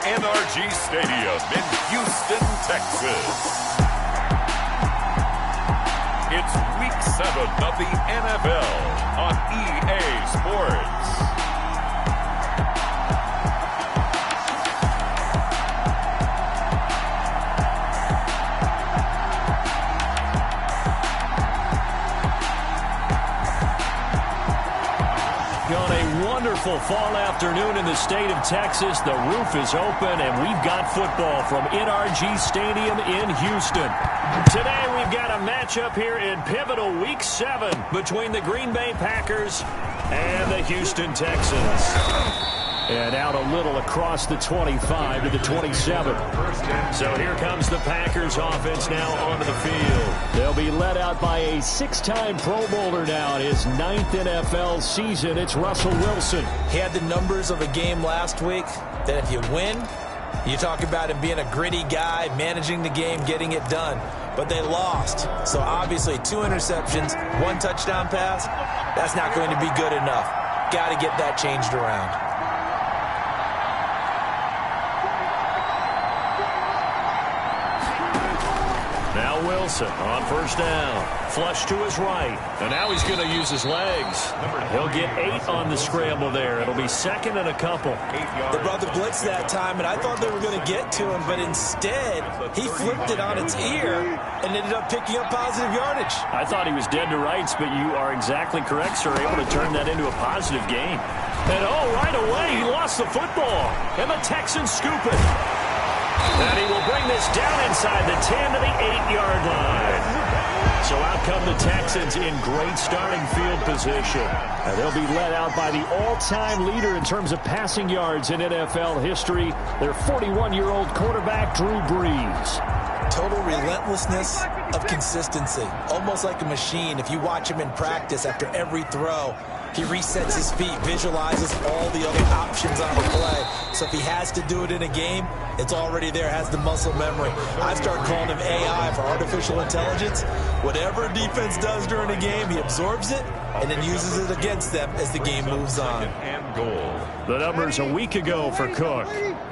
NRG Stadium in Houston, Texas. It's Week 7 of the NFL on EA Sports. On a wonderful fall afternoon in the state of Texas, the roof is open, and we've got football from NRG Stadium in Houston. Today, we've got a matchup here in pivotal Week 7 between the Green Bay Packers and the Houston Texans. And out a little across the 25 to the 27. So here comes the Packers offense now onto the field. They'll be led out by a 6-time Pro Bowler now in his 9th NFL season. It's Russell Wilson. He had the numbers of a game last week that if you win, you talk about him being a gritty guy, managing the game, getting it done. But they lost. So obviously 2 interceptions, 1 touchdown pass, that's not going to be good enough. Got to get that changed around. Wilson on first down. Flush to his right. And now he's going to use his legs. He'll get 8 on the scramble there. It'll be 2nd and a couple. They brought the blitz that time, and I thought they were going to get to him, but instead, he flipped it on its ear and ended up picking up positive yardage. I thought he was dead to rights, but you are exactly correct, sir. Able to turn that into a positive gain. And right away, he lost the football. And the Texans scoop it. And he will bring this down inside the 10 to the 8-yard line. So out come the Texans in great starting field position. And they'll be led out by the all-time leader in terms of passing yards in NFL history, their 41-year-old quarterback, Drew Brees. Total relentlessness of consistency, almost like a machine. If you watch him in practice after every throw, he resets his feet, visualizes all the other options on the play. So if he has to do it in a game, it's already there, has the muscle memory. I start calling him AI for artificial intelligence. Whatever a defense does during a game, he absorbs it and then uses it against them as the game moves on. The numbers a week ago for Cook.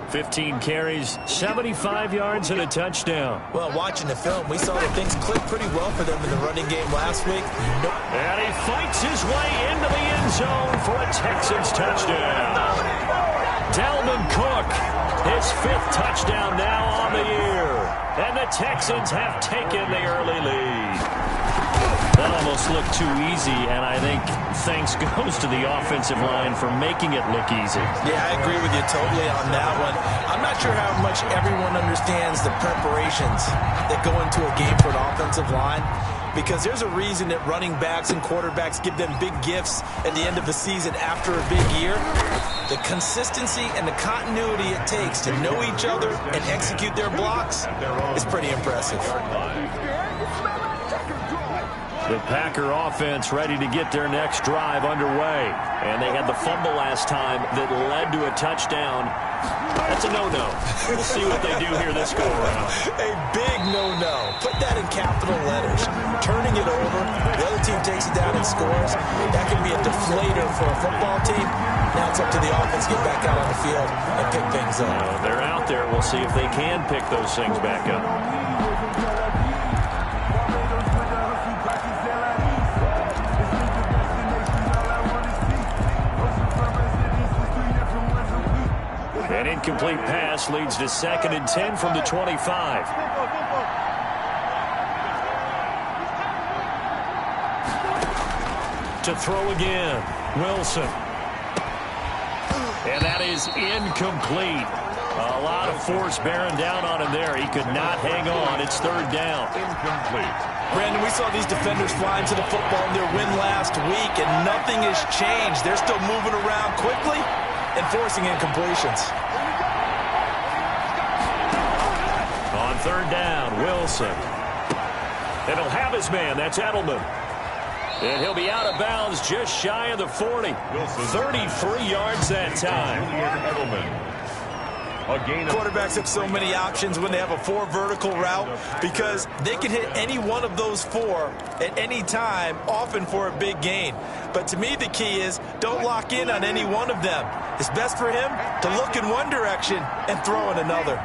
15 carries, 75 yards, and a touchdown. Well, watching the film, we saw that things clicked pretty well for them in the running game last week. Nope. And he fights his way into the end zone for a Texans touchdown. Dalvin Cook, his 5th touchdown now on the year. And the Texans have taken the early lead. That almost looked too easy, and I think thanks goes to the offensive line for making it look easy. Yeah, I agree with you totally on that one. I'm not sure how much everyone understands the preparations that go into a game for an offensive line, because there's a reason that running backs and quarterbacks give them big gifts at the end of the season after a big year. The consistency and the continuity it takes to know each other and execute their blocks is pretty impressive. The Packer offense ready to get their next drive underway. And they had the fumble last time that led to a touchdown. That's a no-no. We'll see what they do here this go-around. A big no-no. Put that in capital letters. Turning it over, the other team takes it down and scores. That can be a deflator for a football team. Now it's up to the offense to get back out on the field and pick things up. They're out there. We'll see if they can pick those things back up. An incomplete pass leads to 2nd and 10 from the 25. To throw again, Wilson. And that is incomplete. A lot of force bearing down on him there. He could not hang on. It's 3rd down. Incomplete. Brandon, we saw these defenders flying to the football in their win last week, and nothing has changed. They're still moving around quickly and forcing incompletions. On 3rd down, Wilson. And he'll have his man. That's Edelman. And he'll be out of bounds just shy of the 40. 33 yards that time. Quarterbacks have so many options when they have a 4 vertical route because they can hit any one of those 4 at any time, often for a big gain. But to me, the key is don't lock in on any one of them. It's best for him to look in one direction and throw in another.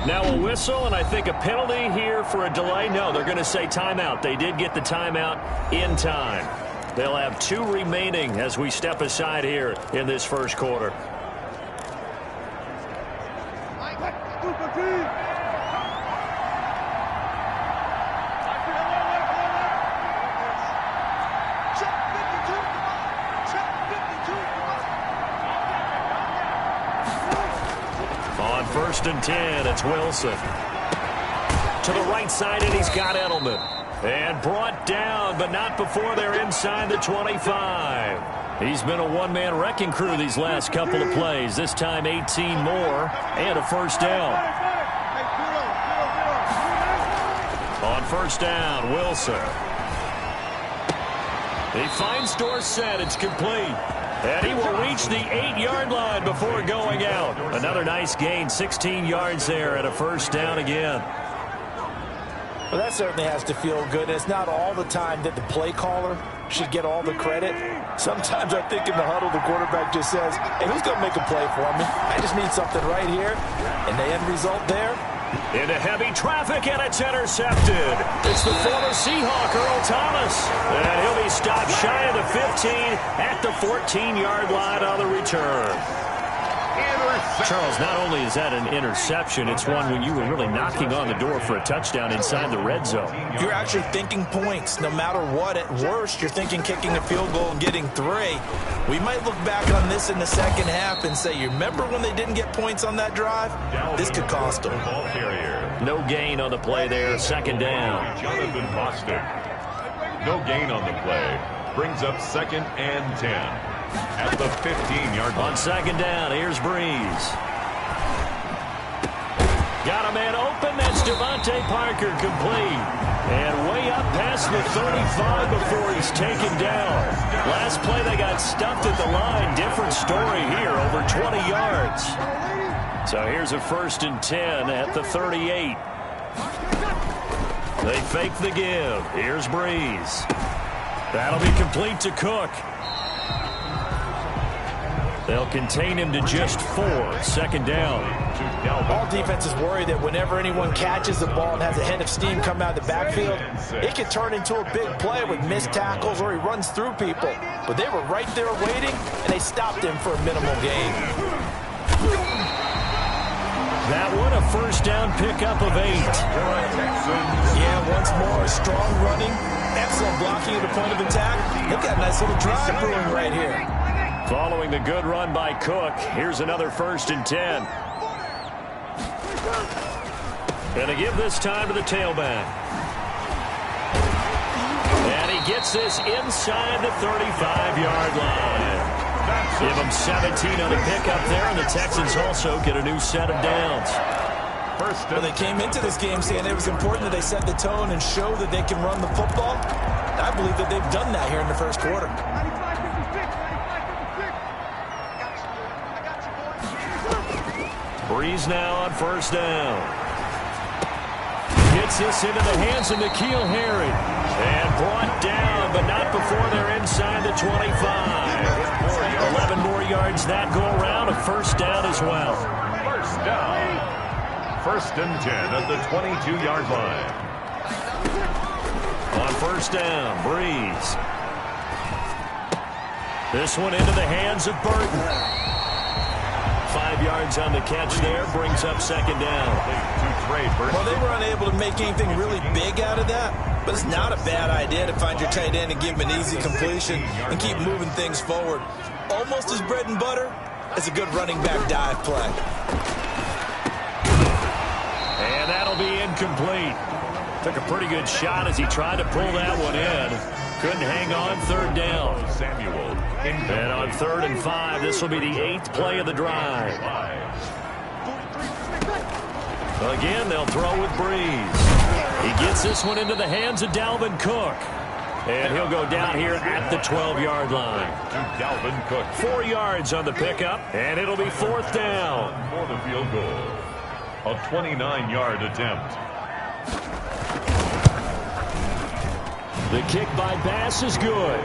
Now a whistle, and I think a penalty here for a delay. No, they're going to say timeout. They did get the timeout in time. They'll have 2 remaining as we step aside here in this first quarter. On 1st and 10, it's Wilson. To the right side, and he's got Edelman. And brought down, but not before they're inside the 25. He's been a one-man wrecking crew these last couple of plays. This time 18 more and a first down. On 1st down, Wilson. He finds Dorsett. It's complete. And he will reach the 8-yard line before going out. Another nice gain, 16 yards there and a first down again. Well, that certainly has to feel good. It's not all the time that the play caller should get all the credit. Sometimes I think in the huddle, the quarterback just says, hey, who's going to make a play for me? I just need something right here. And the end result there? Into heavy traffic, and it's intercepted. It's the former Seahawk, Earl Thomas. And he'll be stopped shy of the 15 at the 14-yard line on the return. Charles, not only is that an interception, it's one when you were really knocking on the door for a touchdown inside the red zone. You're actually thinking points no matter what. At worst, you're thinking kicking a field goal and getting 3. We might look back on this in the second half and say, you remember when they didn't get points on that drive? This could cost them. No gain on the play there, 2nd down. Jonathan Boston. No gain on the play. Brings up 2nd and 10. At the 15-yard line. On 2nd down, here's Breeze. Got a man open. That's Devontae Parker, complete. And way up past the 35 before he's taken down. Last play, they got stuffed at the line. Different story here, over 20 yards. So here's a 1st and 10 at the 38. They fake the give. Here's Breeze. That'll be complete to Cook. They'll contain him to just 4. 2nd down. All defenses worry that whenever anyone catches the ball and has a head of steam come out of the backfield, it can turn into a big play with missed tackles or he runs through people. But they were right there waiting, and they stopped him for a minimal gain. That one, a 1st down pickup of 8. Yeah, once more, strong running, excellent blocking at the point of attack. They've got a nice little drive brewing right here. Following the good run by Cook, here's another 1st and 10. And a give this time to the tailback. And he gets this inside the 35-yard line. Give him 17 on the pickup there, and the Texans also get a new set of downs. Well, they came into this game saying it was important that they set the tone and show that they can run the football. I believe that they've done that here in the first quarter. Breeze now on 1st down. Gets this into the hands of N'Keal Harry. And brought down, but not before they're inside the 25. 11 more yards that go around, a 1st down as well. 1st down. 1st and 10 at the 22-yard line. On 1st down, Breeze. This one into the hands of Burton. 5 yards on the catch there, brings up 2nd down. Well, they were unable to make anything really big out of that, but it's not a bad idea to find your tight end and give him an easy completion and keep moving things forward. Almost as bread and butter as a good running back dive play. And that'll be incomplete. Took a pretty good shot as he tried to pull that one in. Couldn't hang on, 3rd down. Samuel. And on 3rd and 5, this will be the 8th play of the drive. Again, they'll throw with Breeze. He gets this one into the hands of Dalvin Cook. And he'll go down here at the 12-yard line. To Dalvin Cook. 4 yards on the pickup, and it'll be 4th down. For the field goal. A 29-yard attempt. The kick by Bass is good.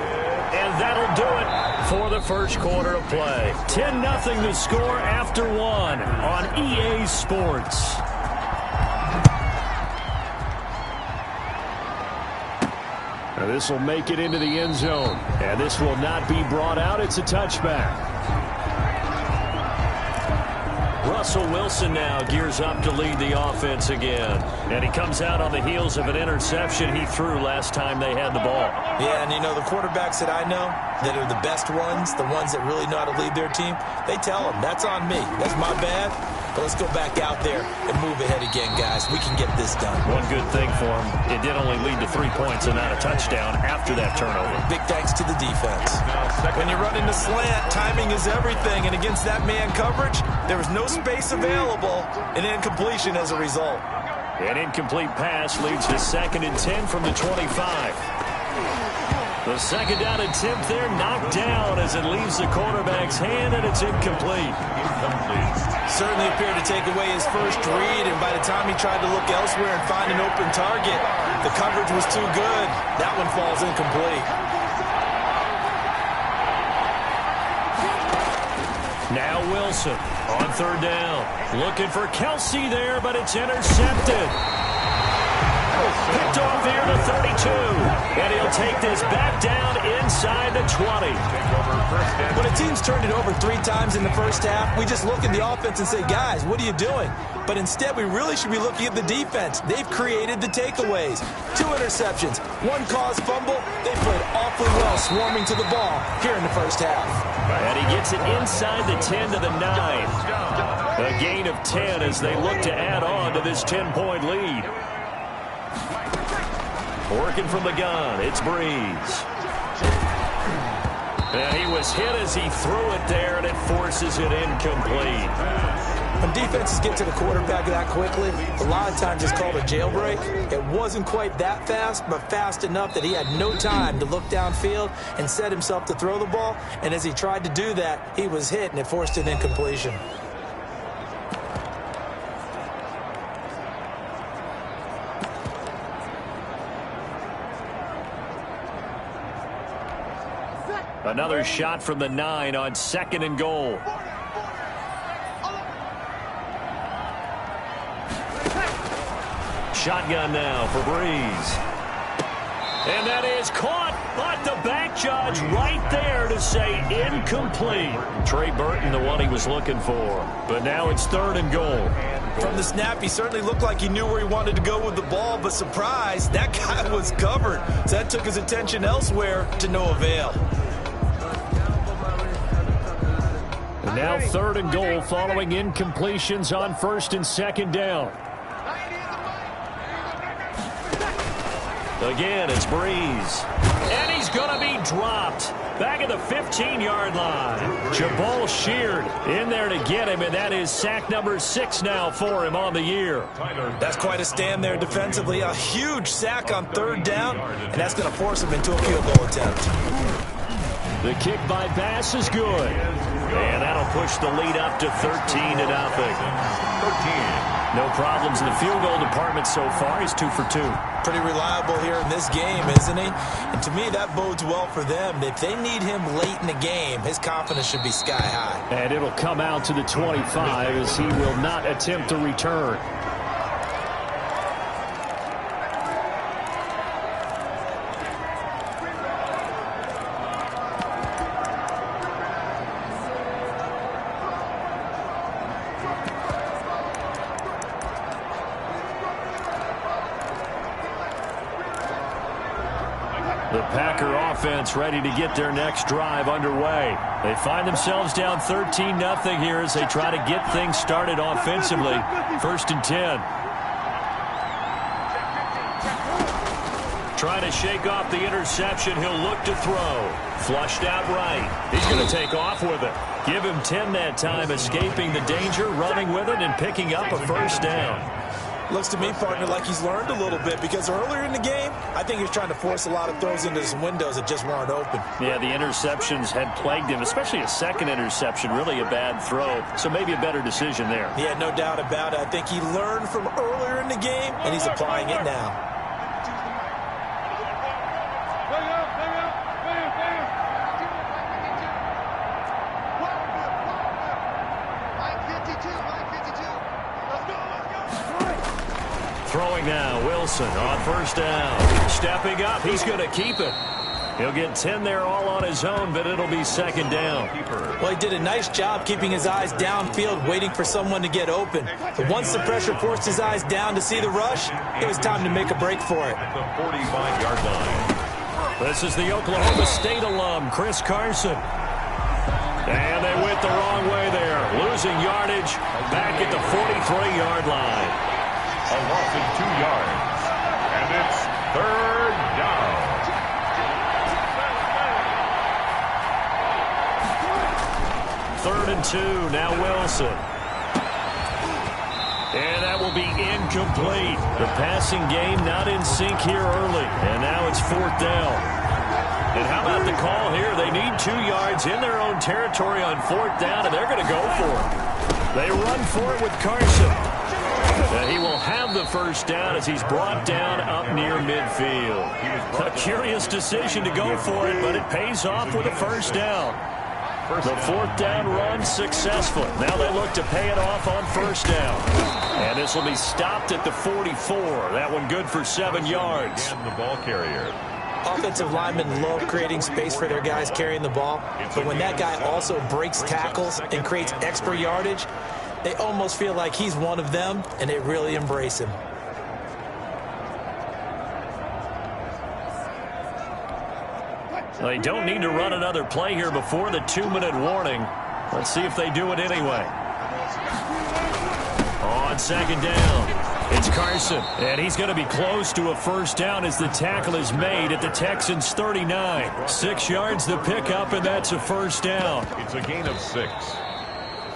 And that'll do it for the first quarter of play. 10-0 the score after 1 on EA Sports. Now this will make it into the end zone. And this will not be brought out. It's a touchback. Russell Wilson now gears up to lead the offense again. And he comes out on the heels of an interception he threw last time they had the ball. Yeah, and you know, the quarterbacks that I know that are the best ones, the ones that really know how to lead their team, they tell them, that's on me. That's my bad. But let's go back out there and move ahead again, guys. We can get this done. One good thing for him, it did only lead to 3 points and not a touchdown after that turnover. Big thanks to the defense. When you run into slant, timing is everything. And against that man coverage, there was no space available, and incompletion as a result. An incomplete pass leads to 2nd and 10 from the 25. The second down attempt there knocked down as it leaves the quarterback's hand, and it's incomplete. Certainly appeared to take away his first read, and by the time he tried to look elsewhere and find an open target, the coverage was too good. That one falls incomplete. Now Wilson on 3rd down. Looking for Kelsey there, but it's intercepted. Picked off here to 32. And he'll take this back down inside the 20. When a team's turned it over 3 times in the first half, we just look at the offense and say, guys, what are you doing? But instead, we really should be looking at the defense. They've created the takeaways. 2 interceptions, 1 caused fumble. They played awfully well swarming to the ball here in the first half. And he gets it inside the 10 to the 9. A gain of 10 as they look to add on to this 10-point lead. Working from the gun, it's Breeze. And he was hit as he threw it there, and it forces it incomplete. When defenses get to the quarterback that quickly, a lot of times it's called a jailbreak. It wasn't quite that fast, but fast enough that he had no time to look downfield and set himself to throw the ball. And as he tried to do that, he was hit, and it forced an incompletion. Another shot from the 9 on 2nd and goal. Shotgun now for Breeze. And that is caught, but the back judge right there to say incomplete. Trey Burton, the one he was looking for. But now it's 3rd and goal. From the snap, he certainly looked like he knew where he wanted to go with the ball, but surprise, that guy was covered. So that took his attention elsewhere to no avail. And now 3rd and goal following incompletions on 1st and 2nd down. Again, it's Breeze. And he's going to be dropped. Back at the 15-yard line. Jabal Sheard in there to get him, and that is sack number 6 now for him on the year. That's quite a stand there defensively. A huge sack on 3rd down, and that's going to force him into a field goal attempt. The kick by Bass is good. And that'll push the lead up to 13-0. 13. No problems in the field goal department so far. He's 2 for 2. Pretty reliable here in this game, isn't he? And to me, that bodes well for them. If they need him late in the game, his confidence should be sky high. And it'll come out to the 25 as he will not attempt to return. The Packer offense ready to get their next drive underway. They find themselves down 13-0 here as they try to get things started offensively. 1st and 10. Trying to shake off the interception. He'll look to throw. Flushed out right. He's going to take off with it. Give him 10 that time, escaping the danger, running with it, and picking up a 1st down. Looks to me, partner, like he's learned a little bit, because earlier in the game, I think he was trying to force a lot of throws into some windows that just weren't open. Yeah, the interceptions had plagued him, especially a second interception, really a bad throw. So maybe a better decision there. Yeah, no doubt about it. I think he learned from earlier in the game, and he's applying it now. Throwing now, Wilson on first down. Stepping up, he's going to keep it. He'll get 10 there all on his own, but it'll be second down. Well, he did a nice job keeping his eyes downfield, waiting for someone to get open. But once the pressure forced his eyes down to see the rush, it was time to make a break for it. At the 45-yard line. This is the Oklahoma State alum, Chris Carson. And they went the wrong way there, losing yardage back at the 43-yard line. A loss of 2 yards. And it's third down. Third and 2, now Wilson. And that will be incomplete. The passing game not in sync here early. And now it's fourth down. And how about the call here? They need 2 yards in their own territory on fourth down, and they're going to go for it. They run for it with Carson. And he will have the first down as he's brought down up near midfield. A curious decision to go for it, but it pays off with a first down. The fourth down run successful. Now they look to pay it off on first down. And this will be stopped at the 44. That one good for 7 yards. And the ball carrier. Offensive linemen love creating space for their guys carrying the ball. But when that guy also breaks tackles and creates extra yardage, they almost feel like he's one of them, and they really embrace him. They don't need to run another play here before the 2-minute warning. Let's see if they do it anyway. On second down, it's Carson, and he's going to be close to a first down as the tackle is made at the Texans' 39. 6 yards the pickup, and that's a first down. It's a gain of 6.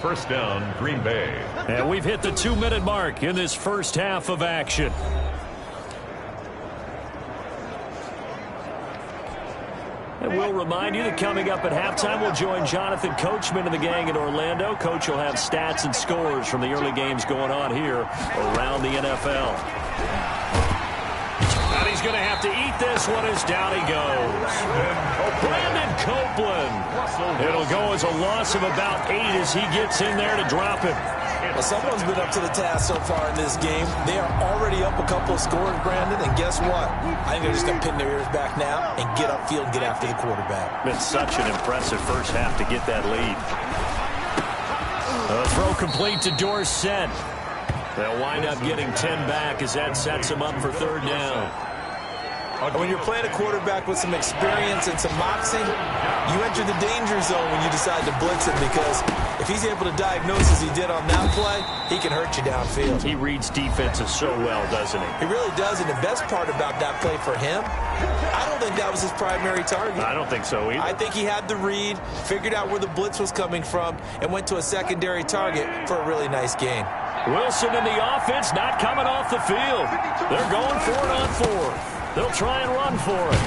First down, Green Bay. And we've hit the 2-minute mark in this first half of action. And we'll remind you that coming up at halftime, we'll join Jonathan Coachman and the gang in Orlando. Coach will have stats and scores from the early games going on here around the NFL. And he's going to have to eat this one as down he goes. Brandon Copeland. It'll go as a loss of about 8 as he gets in there to drop him. Well, someone's been up to the task so far in this game. They are already up a couple of scores, Brandon, and guess what? I think they're just going to pin their ears back now and get upfield and get after the quarterback. Been such an impressive first half to get that lead. A throw complete to Dorsett. They'll wind up getting 10 back as that sets them up for third down. When you're playing a quarterback with some experience and some moxie, you enter the danger zone when you decide to blitz him, because if he's able to diagnose as he did on that play, he can hurt you downfield. He reads defenses so well, doesn't he? He really does, and the best part about that play for him, I don't think that was his primary target. I don't think so either. I think he had the read, figured out where the blitz was coming from, and went to a secondary target for a really nice gain. Wilson and the offense not coming off the field. They're going for it on fourth. They'll try and run for it.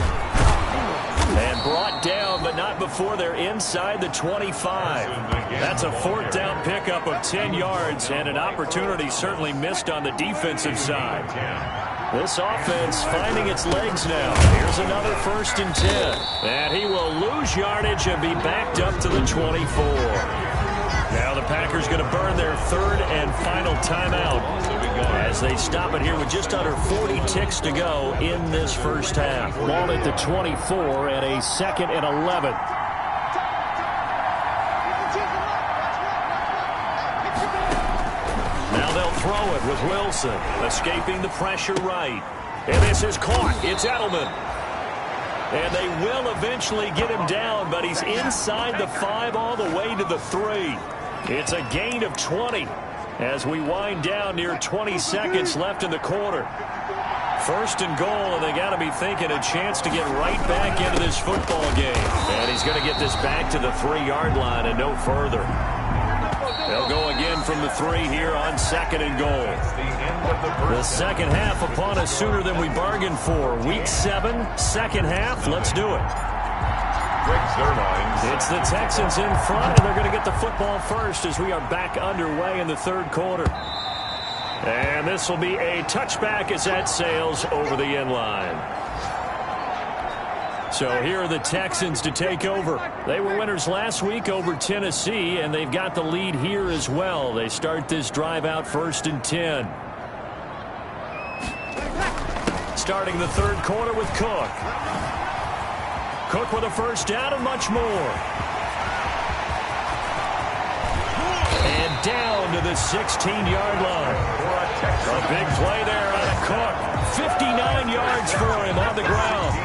And brought down, but not before they're inside the 25. That's a fourth down pickup of 10 yards, and an opportunity certainly missed on the defensive side. This offense finding its legs now. Here's another 1st and 10. And he will lose yardage and be backed up to the 24. Now the Packers going to burn their 3rd and final timeout as they stop it here with just under 40 ticks to go in this first half. Ball at the 24 and a 2nd and 11. Now they'll throw it with Wilson, escaping the pressure right. And this is caught. It's Edelman. And they will eventually get him down, but he's inside the 5 all the way to the 3. It's a gain of 20 as we wind down near 20 seconds left in the quarter. 1st and goal, and they got to be thinking a chance to get right back into this football game. And he's going to get this back to the 3-yard line and no further. They'll go again from the 3 here on 2nd and goal. The second half upon us sooner than we bargained for. Week 7, second half. Let's do it. It's the Texans in front, and they're going to get the football first as we are back underway in the 3rd quarter. And this will be a touchback as that sails over the end line. So here are the Texans to take over. They were winners last week over Tennessee, and they've got the lead here as well. They start this drive out 1st and 10. Starting the 3rd quarter with Cook. Cook with a first down and much more. And down to the 16-yard line. A big play there out of Cook. 59 yards for him on the ground.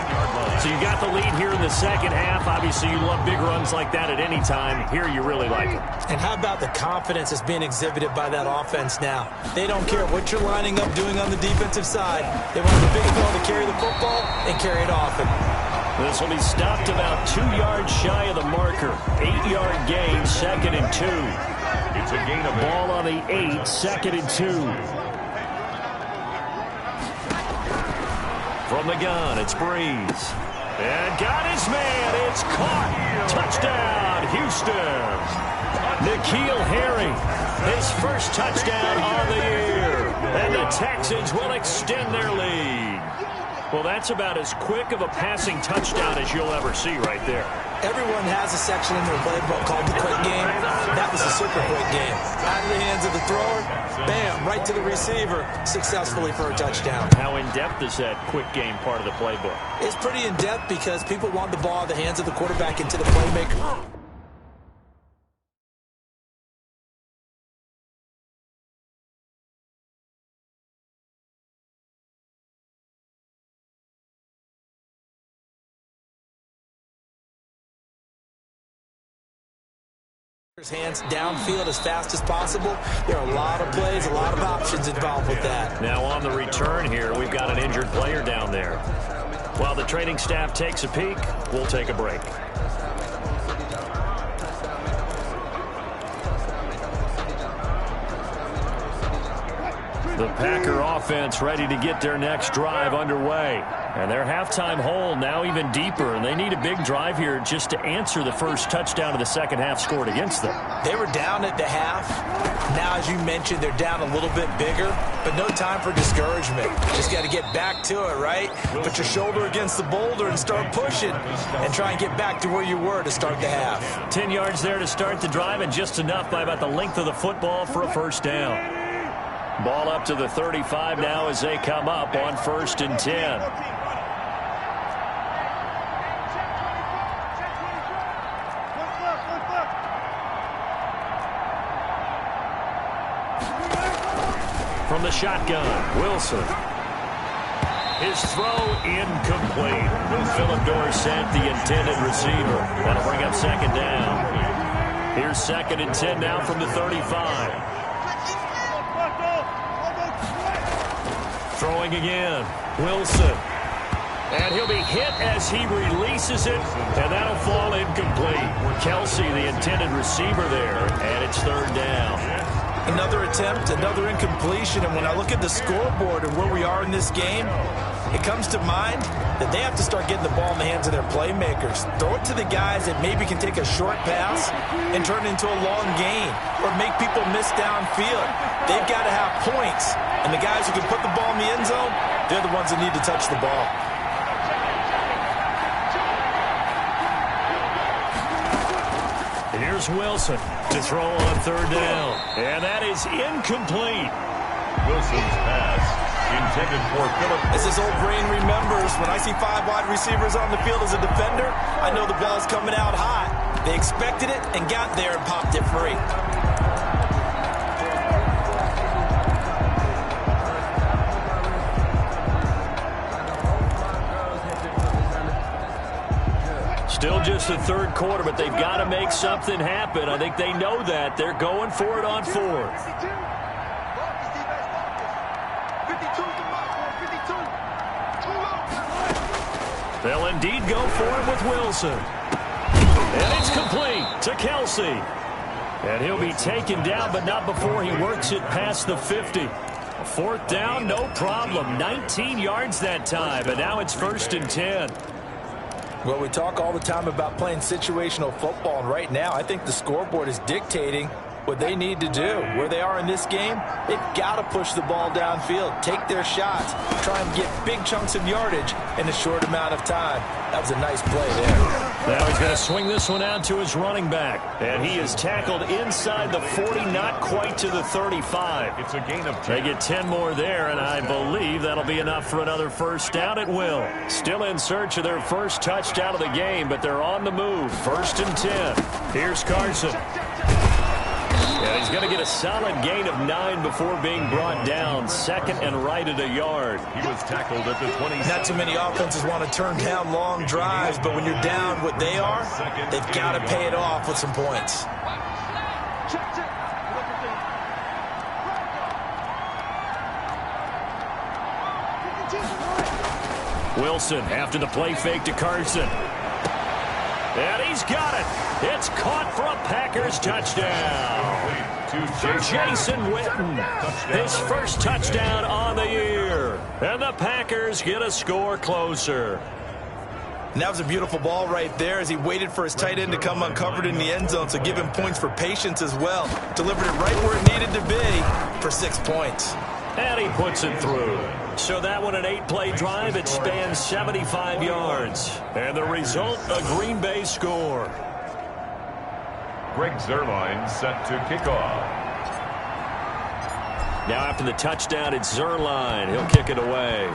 So you got the lead here in the second half. Obviously, you love big runs like that at any time. Here, you really like it. And how about the confidence that's being exhibited by that offense now? They don't care what you're lining up doing on the defensive side. They want the big fella to carry the football and carry it often. This will be stopped about 2 yards shy of the marker. 8-yard gain, 2nd and 2. It's a gain of ball on the 8, 2nd and 2. From the gun, it's Breeze. And got his man. It's caught. Touchdown, Houston. N'Keal Harry, his first touchdown on the year. And the Texans will extend their lead. Well, that's about as quick of a passing touchdown as you'll ever see right there. Everyone has a section in their playbook called the quick game. That was a super quick game. Out of the hands of the thrower, bam, right to the receiver, successfully for a touchdown. How in-depth is that quick game part of the playbook? It's pretty in-depth because people want the ball in the hands of the quarterback into the playmaker. Hands downfield as fast as possible. There are a lot of plays, a lot of options involved with that. Now on the return here, we've got an injured player down there. While the training staff takes a peek, we'll take a break. The Packer offense ready to get their next drive underway. And their halftime hole now even deeper, and they need a big drive here just to answer the first touchdown of the second half scored against them. They were down at the half. Now, as you mentioned, they're down a little bit bigger, but no time for discouragement. Just got to get back to it, right? Put your shoulder against the boulder and start pushing and try and get back to where you were to start the half. 10 yards there to start the drive, and just enough by about the length of the football for a first down. Ball up to the 35 now as they come up on 1st and 10. From the shotgun, Wilson. His throw incomplete. Philip Dorsett, the intended receiver. That'll bring up 2nd down. Here's 2nd and 10 now from the 35. Throwing again, Wilson. And he'll be hit as he releases it, and that'll fall incomplete. Kelsey, the intended receiver there, and it's 3rd down. Another attempt, another incompletion, and when I look at the scoreboard and where we are in this game, it comes to mind that they have to start getting the ball in the hands of their playmakers. Throw it to the guys that maybe can take a short pass and turn it into a long gain or make people miss downfield. They've got to have points, and the guys who can put the ball in the end zone, they're the ones that need to touch the ball. Here's Wilson to throw on 3rd down. And that is incomplete. Wilson's pass intended for Philip. As his old brain remembers, when I see 5 wide receivers on the field as a defender, I know the ball's coming out hot. They expected it and got there and popped it free. Still just the 3rd quarter, but they've got to make something happen. I think they know that. They're going for it on 4th. They'll indeed go for it with Wilson. And it's complete to Kelsey. And he'll be taken down, but not before he works it past the 50. A fourth down, no problem. 19 yards that time, and now it's 1st and 10. Well, we talk all the time about playing situational football, and right now I think the scoreboard is dictating what they need to do. Where they are in this game, they've got to push the ball downfield, take their shots, try and get big chunks of yardage in a short amount of time. That was a nice play there. Now he's going to swing this one out to his running back. And he is tackled inside the 40, not quite to the 35. It's a gain of 10. They get 10 more there, and I believe that'll be enough for another first down at will. Still in search of their first touchdown of the game, but they're on the move. 1st and 10. Here's Carson. Yeah, he's going to get a solid gain of 9 before being brought down. 2nd and right at a yard. He was tackled at the 20. Not too many offenses want to turn down long drives, but when you're down what they are, they've got to pay it off with some points. Wilson after the play fake to Carson. And he's got it. It's caught for a Packers touchdown. For Jason Witten, his first touchdown on the year. And the Packers get a score closer. And that was a beautiful ball right there as he waited for his tight end to come uncovered in the end zone, so give him points for patience as well. Delivered it right where it needed to be for 6 points. And he puts it through. So that one, an 8-play drive. It spans 75 yards. And the result, a Green Bay score. Greg Zuerlein set to kick off. Now after the touchdown, it's Zuerlein. He'll kick it away.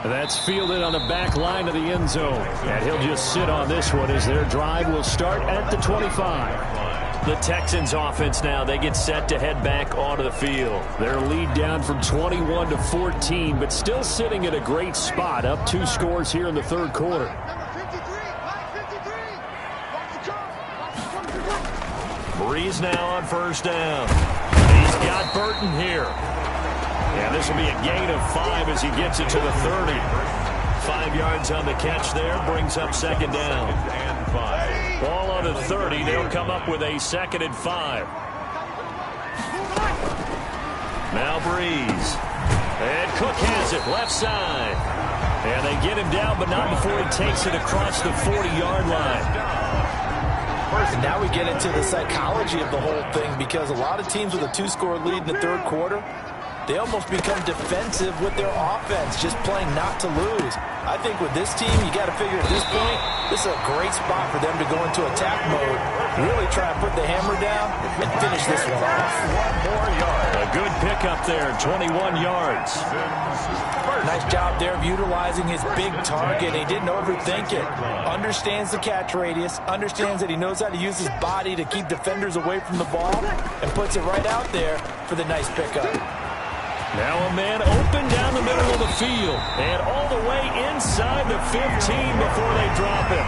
That's fielded on the back line of the end zone. And he'll just sit on this one as their drive will start at the 25. The Texans offense now, they get set to head back onto the field. Their lead down from 21 to 14, but still sitting at a great spot, up 2 scores here in the third quarter. Breeze now on first down. He's got Burton here. And this will be a gain of 5 as he gets it to the 30. 5 yards on the catch there, brings up 2nd down. And 5. Ball on the 30. They'll come up with a 2nd and 5. Now Breeze. And Cook has it left side. And they get him down, but not before he takes it across the 40-yard line. And now we get into the psychology of the whole thing, because a lot of teams with a 2-score lead in the third quarter, they almost become defensive with their offense, just playing not to lose. I think with this team, you got to figure at this point, this is a great spot for them to go into attack mode, really try and put the hammer down and finish this one off. 1 more yard. A good pickup there, 21 yards. Nice job there of utilizing his big target. He didn't overthink it. Understands the catch radius, understands that he knows how to use his body to keep defenders away from the ball, and puts it right out there for the nice pickup. Now a man open down the middle of the field and all the way inside the 15 before they drop him.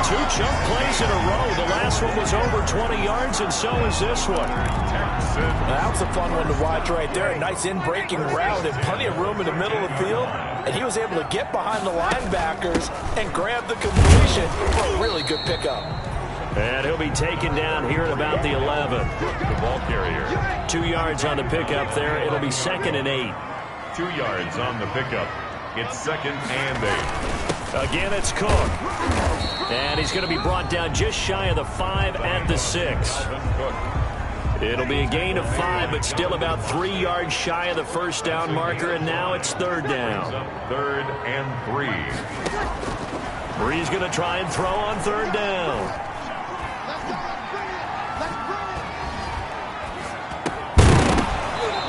2 chunk plays in a row. The last one was over 20 yards, and so is this one. That was a fun one to watch right there. A nice in-breaking route and plenty of room in the middle of the field. And he was able to get behind the linebackers and grab the completion for a really good pickup. And he'll be taken down here at about the 11. The ball carrier. 2 yards on the pickup there. It'll be 2nd and 8. 2 yards on the pickup. It's 2nd and 8. Again, it's Cook. And he's going to be brought down just shy of the 5 at the 6. It'll be a gain of 5, but still about 3 yards shy of the first down marker, and now it's 3rd down. 3rd and 3. Bree's going to try and throw on 3rd down.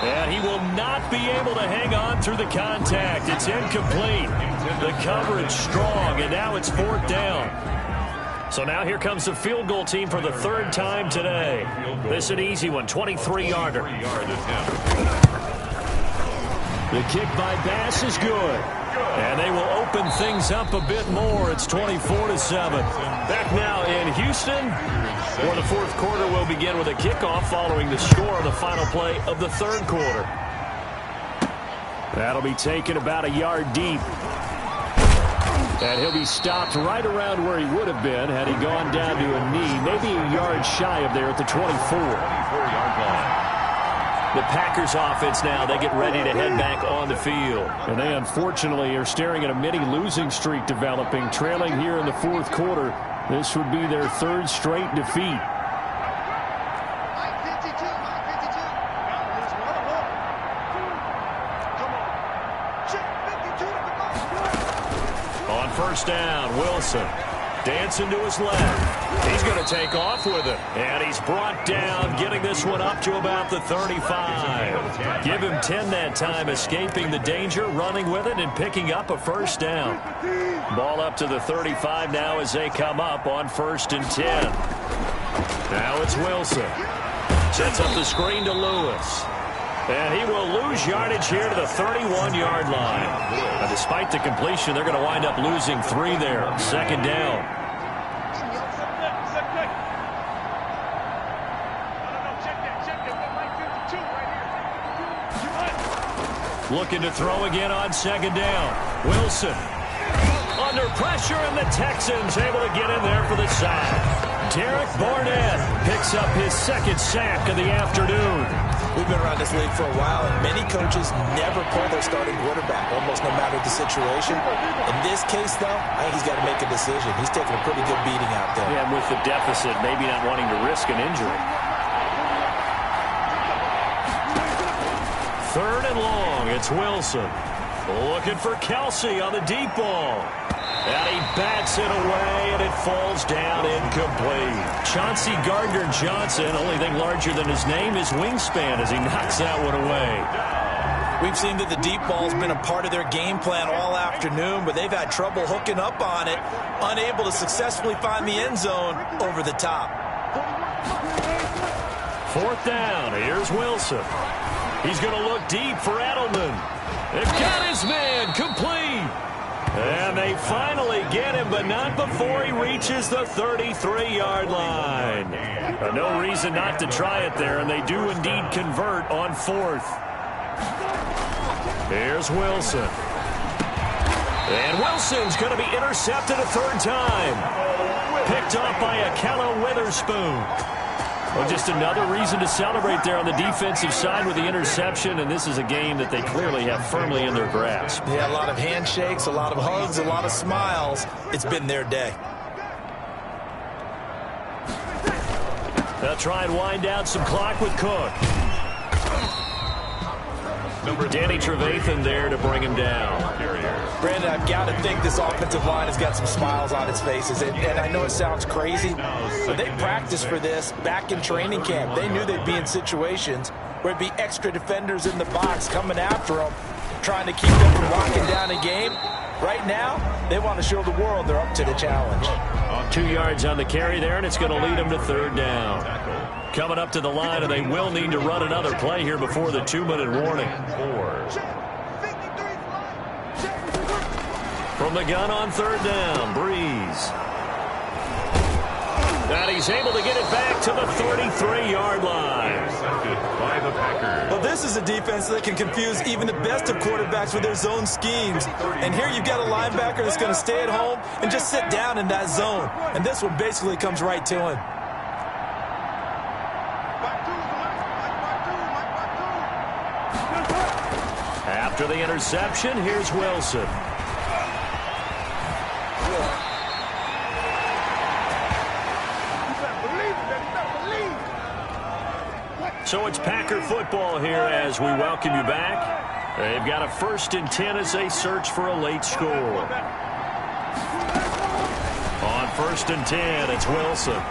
And he will not be able to hang on through the contact. It's incomplete. The coverage strong, and now it's 4th down. So now here comes the field goal team for the 3rd time today. This is an easy one, 23-yarder. The kick by Bass is good. And they will open things up a bit more. It's 24-7. Back now in Houston, where the 4th quarter will begin with a kickoff following the score on the final play of the 3rd quarter. That'll be taken about a yard deep. And he'll be stopped right around where he would have been had he gone down to a knee, maybe a yard shy of there at the 24. 24-yard line. The Packers offense now, they get ready to head back on the field. And they unfortunately are staring at a mini losing streak developing, trailing here in the fourth quarter. This would be their third straight defeat. On first down, Wilson dancing to his left. He's going to take off with it. And he's brought down, getting this one up to about the 35. Give him 10 that time, escaping the danger, running with it, and picking up a first down. Ball up to the 35 now as they come up on 1st and 10. Now it's Wilson. Sets up the screen to Lewis. And he will lose yardage here to the 31-yard line. Now, despite the completion, they're going to wind up losing 3 there. 2nd down. Looking to throw again on 2nd down. Wilson under pressure, and the Texans able to get in there for the sack. Derek Barnett picks up his 2nd sack of the afternoon. We've been around this league for a while, and many coaches never pull their starting quarterback, almost no matter the situation. In this case, though, I think he's got to make a decision. He's taking a pretty good beating out there. Yeah, and with the deficit, maybe not wanting to risk an injury. 3rd and long, it's Wilson. Looking for Kelsey on the deep ball. And he bats it away, and it falls down incomplete. Chauncey Gardner-Johnson, only thing larger than his name is wingspan as he knocks that one away. We've seen that the deep ball's been a part of their game plan all afternoon, but they've had trouble hooking up on it, unable to successfully find the end zone over the top. 4th down, here's Wilson. He's going to look deep for Edelman. They've got his man complete. And they finally get him, but not before he reaches the 33-yard line. No reason not to try it there, and they do indeed convert on 4th. Here's Wilson. And Wilson's going to be intercepted a 3rd time. Picked off by Akella Witherspoon. Well, just another reason to celebrate there on the defensive side with the interception, and this is a game that they clearly have firmly in their grasp. Yeah, a lot of handshakes, a lot of hugs, a lot of smiles. It's been their day. They'll try and wind down some clock with Cook. Danny Trevathan there to bring him down. Brandon, I've got to think this offensive line has got some smiles on its faces. And I know it sounds crazy, but they practiced for this back in training camp. They knew they'd be in situations where it'd be extra defenders in the box coming after them, trying to keep them from locking down a game. Right now, they want to show the world they're up to the challenge. 2 yards on the carry there, and it's going to lead them to 3rd down. Coming up to the line, and they will need to run another play here before the 2-minute warning. From the gun on 3rd down, Breeze. And he's able to get it back to the 33-yard line. By the Packers. Well, this is a defense that can confuse even the best of quarterbacks with their zone schemes. And here you've got a linebacker that's going to stay at home and just sit down in that zone. And this one basically comes right to him. After the interception, here's Wilson. So it's Packer football here as we welcome you back. They've got a 1st and 10 as they search for a late score. On 1st and 10, it's Wilson.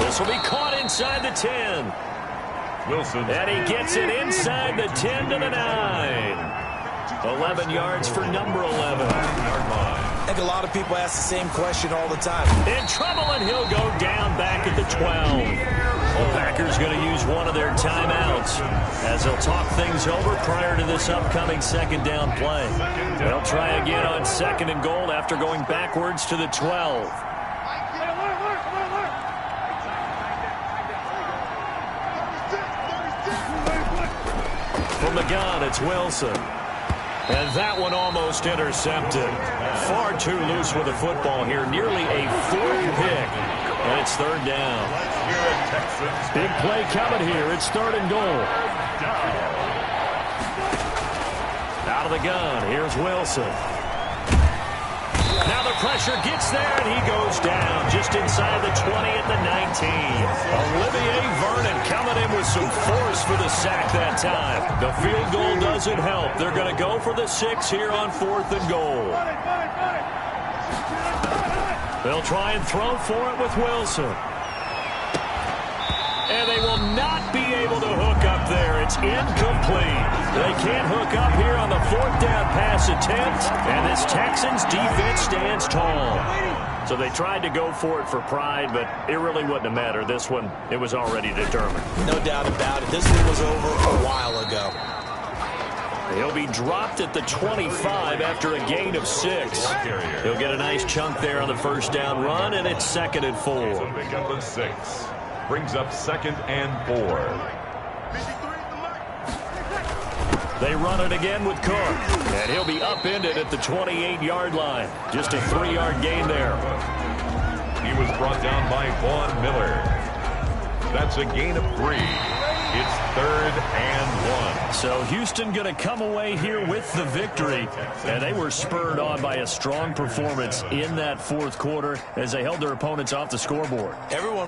This will be caught inside the 10. Wilson. And he gets it inside the 10 to the 9. 11 yards for number 11. I think a lot of people ask the same question all the time. In trouble, and he'll go down back at the 12. The Packers going to use one of their timeouts as they'll talk things over prior to this upcoming 2nd down play. They'll try again on 2nd and goal after going backwards to the 12. From the gun, it's Wilson. And that one almost intercepted. Far too loose with the football here. Nearly a 4th pick. And it's 3rd down. Big play coming here. It's 3rd and goal. Out of the gun. Here's Wilson. Now the pressure gets there, and he goes down just inside the 20 at the 19. Olivier Vernon coming in with some force for the sack that time. The field goal doesn't help. They're going to go for the 6 here on 4th and goal. They'll try and throw for it with Wilson. And they will not be able to hook up there. It's incomplete. They can't hook up here on the 4th down pass attempt. And this Texans defense stands tall. So they tried to go for it for pride, but it really wouldn't have mattered. This one, it was already determined. No doubt about it. This one was over a while ago. He'll be dropped at the 25 after a gain of 6. He'll get a nice chunk there on the 1st down run, and it's 2nd and 4. So pick up a 6. Brings up 2nd and 4. They run it again with Cook, and he'll be upended at the 28-yard line. Just a 3-yard gain there. He was brought down by Vaughn Miller. That's a gain of 3. It's 3rd and 1. So Houston going to come away here with the victory, and they were spurred on by a strong performance in that 4th quarter as they held their opponents off the scoreboard. Everyone